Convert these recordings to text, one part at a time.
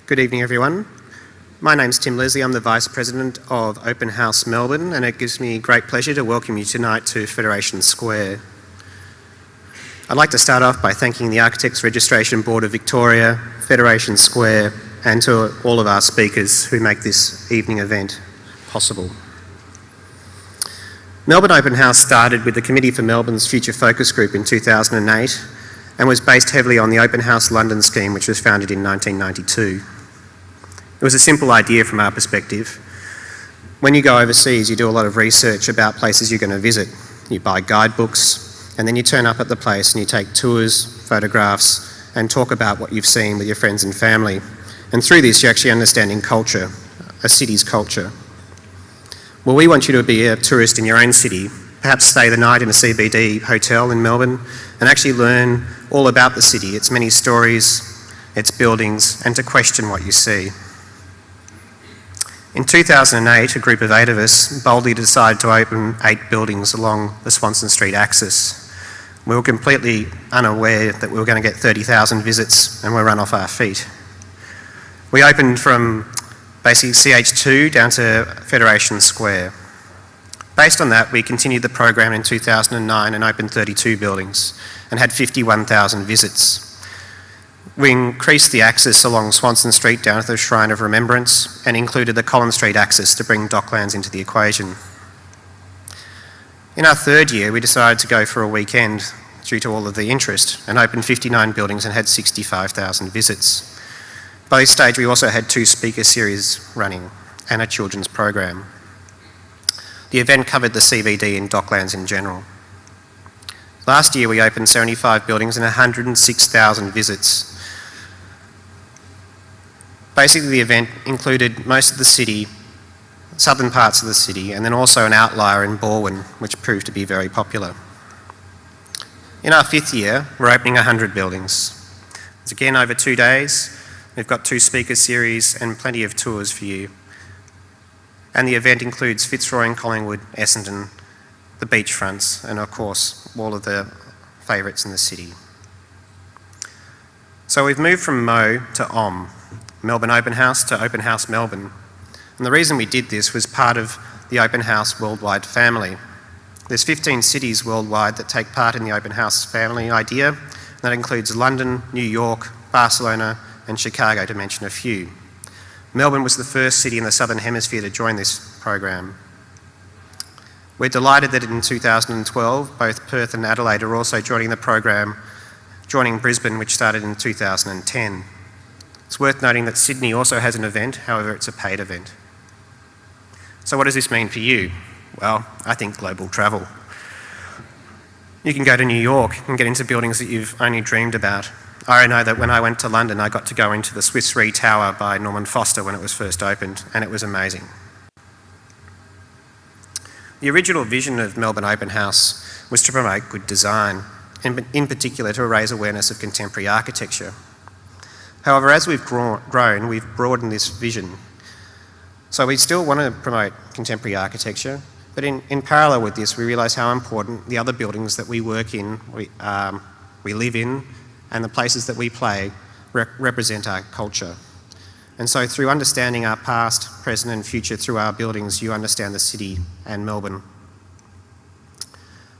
Good evening, everyone. My name's Tim Leslie. I'm the Vice President of Open House Melbourne, and it gives me great pleasure to welcome you tonight to Federation Square. I'd like to start off by thanking the Architects Registration Board of Victoria, Federation Square, and to all of our speakers who make this evening event possible. Melbourne Open House started with the Committee for Melbourne's Future Focus Group in 2008 and was based heavily on the Open House London scheme, which was founded in 1992. It was a simple idea from our perspective. When you go overseas, you do a lot of research about places you're going to visit. You buy guidebooks, and then you turn up at the place and you take tours, photographs, and talk about what you've seen with your friends and family. And through this, you're actually understanding culture, a city's culture. Well, we want you to be a tourist in your own city, perhaps stay the night in a CBD hotel in Melbourne, and actually learn all about the city, its many stories, its buildings, and to question what you see. In 2008, a group of 8 of us boldly decided to open 8 buildings along the Swanston Street axis. We were completely unaware that we were going to get 30,000 visits and we're run off our feet. We opened from basically CH2 down to Federation Square. Based on that, we continued the program in 2009 and opened 32 buildings and had 51,000 visits. We increased the axis along Swanston Street down to the Shrine of Remembrance and included the Collins Street axis to bring Docklands into the equation. In our third year, we decided to go for a weekend due to all of the interest and opened 59 buildings and had 65,000 visits. By this stage, we also had 2 speaker series running and a children's program. The event covered the CBD and Docklands in general. Last year, we opened 75 buildings and 106,000 visits. Basically, the event included most of the city, southern parts of the city, and then also an outlier in Balwyn, which proved to be very popular. In our 5th year, we're opening 100 buildings. It's again over 2 days. We've got 2 speaker series and plenty of tours for you. And the event includes Fitzroy and Collingwood, Essendon, the beachfronts, and of course, all of the favourites in the city. So we've moved from Mo to OM, Melbourne Open House to Open House Melbourne. And the reason we did this was part of the Open House worldwide family. There's 15 cities worldwide that take part in the Open House family idea. That includes London, New York, Barcelona, and Chicago, to mention a few. Melbourne was the first city in the Southern Hemisphere to join this program. We're delighted that in 2012, both Perth and Adelaide are also joining the program, joining Brisbane, which started in 2010. It's worth noting that Sydney also has an event, however it's a paid event. So what does this mean for you? Well, I think global travel. You can go to New York and get into buildings that you've only dreamed about. I know that when I went to London, I got to go into the Swiss Re Tower by Norman Foster when it was first opened, and it was amazing. The original vision of Melbourne Open House was to promote good design, and in particular to raise awareness of contemporary architecture. However, as we've grown, we've broadened this vision. So we still want to promote contemporary architecture, but in parallel with this, we realise how important the other buildings that we work in, we live in, and the places that we play represent our culture. And so through understanding our past, present and future through our buildings, you understand the city and Melbourne.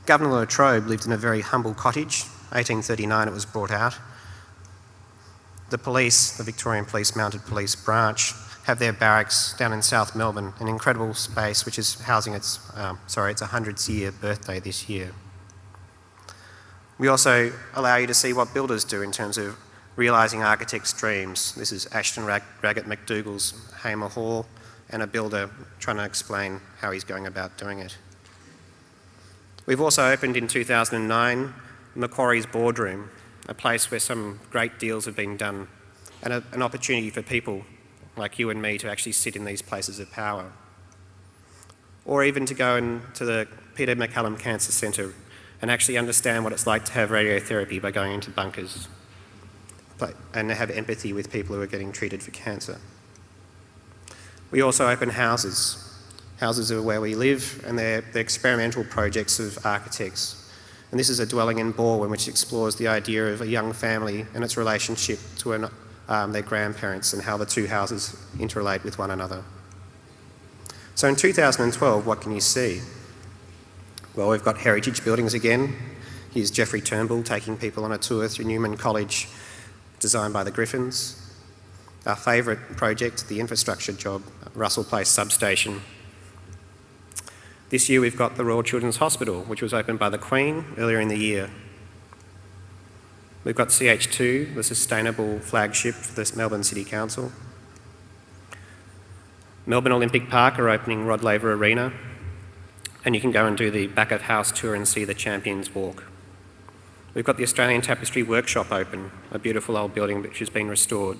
Governor La Trobe lived in a very humble cottage. 1839 it was brought out. The police, the Victorian Police Mounted Police branch, have their barracks down in South Melbourne, an incredible space which is housing its 100th year birthday this year. We also allow you to see what builders do in terms of realising architects' dreams. This is Ashton Raggett McDougall's Hamer Hall, and a builder trying to explain how he's going about doing it. We've also opened in 2009 Macquarie's Boardroom, a place where some great deals have been done, and an opportunity for people like you and me to actually sit in these places of power. Or even to go into the Peter MacCallum Cancer Centre and actually understand what it's like to have radiotherapy by going into bunkers and have empathy with people who are getting treated for cancer. We also open houses. Houses are where we live, and they're experimental projects of architects. And this is a dwelling in Balwyn which explores the idea of a young family and its relationship to their grandparents and how the two houses interrelate with one another. So in 2012, what can you see? Well, we've got heritage buildings again. Here's Jeffrey Turnbull taking people on a tour through Newman College, designed by the Griffins. Our favourite project, the infrastructure job, Russell Place substation. This year we've got the Royal Children's Hospital, which was opened by the Queen earlier in the year. We've got CH2, the sustainable flagship for the Melbourne City Council. Melbourne Olympic Park are opening Rod Laver Arena, and you can go and do the back of house tour and see the Champions Walk. We've got the Australian Tapestry Workshop open, a beautiful old building which has been restored.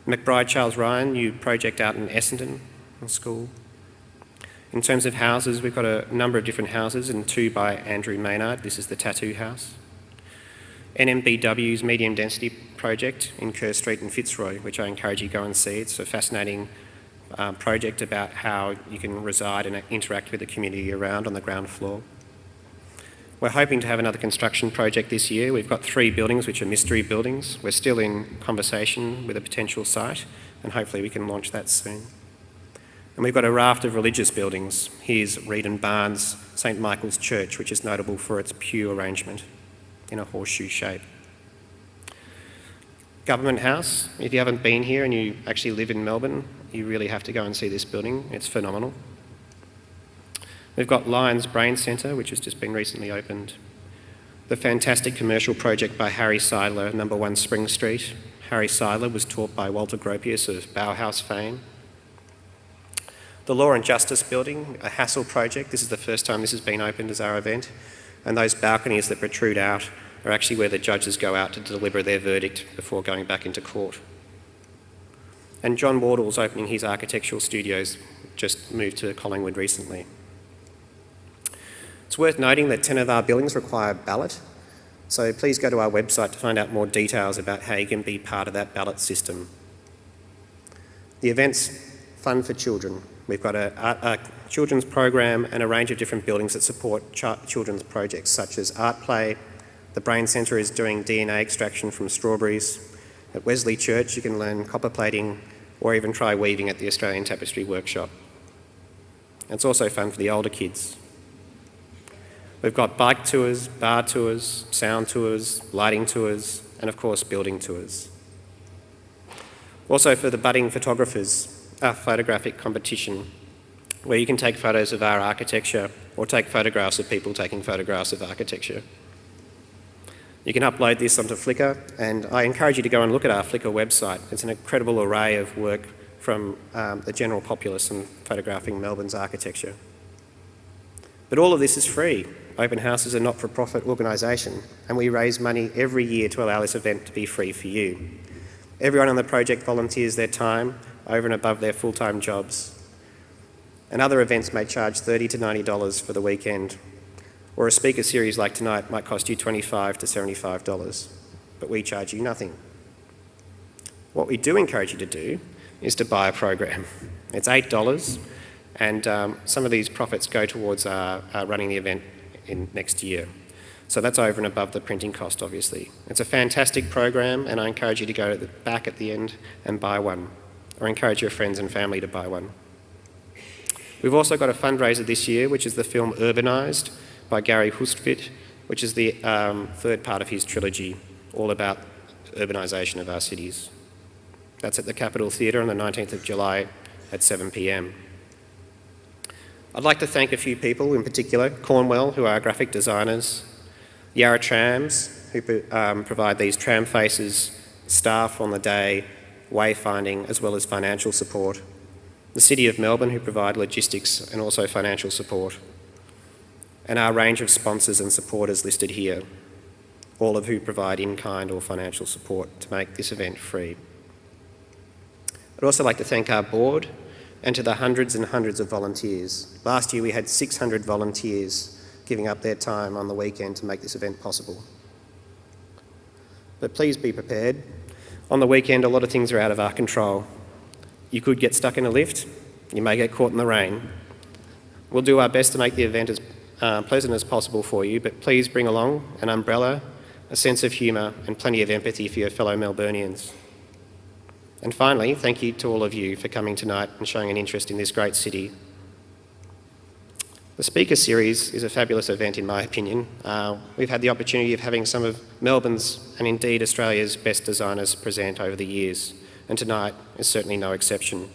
McBride Charles Ryan, new project out in Essendon School. In terms of houses, we've got a number of different houses, and two by Andrew Maynard. This is the Tattoo House. NMBW's medium density project in Kerr Street in Fitzroy, which I encourage you to go and see. It's a fascinating project about how you can reside and interact with the community around on the ground floor. We're hoping to have another construction project this year. We've got 3 buildings which are mystery buildings. We're still in conversation with a potential site, and hopefully we can launch that soon. And we've got a raft of religious buildings. Here's Reed and Barnes St Michael's Church, which is notable for its pew arrangement in a horseshoe shape. Government House, if you haven't been here and you actually live in Melbourne, you really have to go and see this building. It's phenomenal. We've got Lions Brain Centre, which has just been recently opened. The fantastic commercial project by Harry Seidler, number 1 Spring Street. Harry Seidler was taught by Walter Gropius of Bauhaus fame. The Law and Justice Building, a Hassel project. This is the first time this has been opened as our event. And those balconies that protrude out are actually where the judges go out to deliver their verdict before going back into court. And John Wardle's opening his architectural studios, just moved to Collingwood recently. It's worth noting that 10 of our buildings require ballot, so please go to our website to find out more details about how you can be part of that ballot system. The event's fun for children. We've got a children's program and a range of different buildings that support children's projects such as art play. The Brain Centre is doing DNA extraction from strawberries. At Wesley Church you can learn copper plating or even try weaving at the Australian Tapestry Workshop. It's also fun for the older kids. We've got bike tours, bar tours, sound tours, lighting tours, and of course building tours. Also for the budding photographers, a photographic competition where you can take photos of our architecture or take photographs of people taking photographs of architecture. You can upload this onto Flickr, and I encourage you to go and look at our Flickr website. It's an incredible array of work from the general populace in photographing Melbourne's architecture. But all of this is free. Open House is a not-for-profit organisation, and we raise money every year to allow this event to be free for you. Everyone on the project volunteers their time over and above their full-time jobs. And other events may charge $30 to $90 for the weekend, or a speaker series like tonight might cost you $25 to $75, but we charge you nothing. What we do encourage you to do is to buy a program. It's $8, and some of these profits go towards running the event in next year. So that's over and above the printing cost, obviously. It's a fantastic program, and I encourage you to go to the back at the end and buy one, or encourage your friends and family to buy one. We've also got a fundraiser this year, which is the film Urbanised by Gary Hustvedt, which is the third part of his trilogy, all about urbanisation of our cities. That's at the Capitol Theatre on the 19th of July at 7 p.m. I'd like to thank a few people in particular, Cornwell, who are our graphic designers, Yarra Trams, who provide these tram faces, staff on the day, wayfinding, as well as financial support, the City of Melbourne, who provide logistics and also financial support, and our range of sponsors and supporters listed here, all of who provide in-kind or financial support to make this event free. I'd also like to thank our board and to the hundreds and hundreds of volunteers. Last year we had 600 volunteers giving up their time on the weekend to make this event possible. But please be prepared. On the weekend, a lot of things are out of our control. You could get stuck in a lift. You may get caught in the rain. We'll do our best to make the event as pleasant as possible for you, but please bring along an umbrella, a sense of humour and plenty of empathy for your fellow Melburnians. And finally, thank you to all of you for coming tonight and showing an interest in this great city. The Speaker Series is a fabulous event in my opinion. We've had the opportunity of having some of Melbourne's and indeed Australia's best designers present over the years, and tonight is certainly no exception.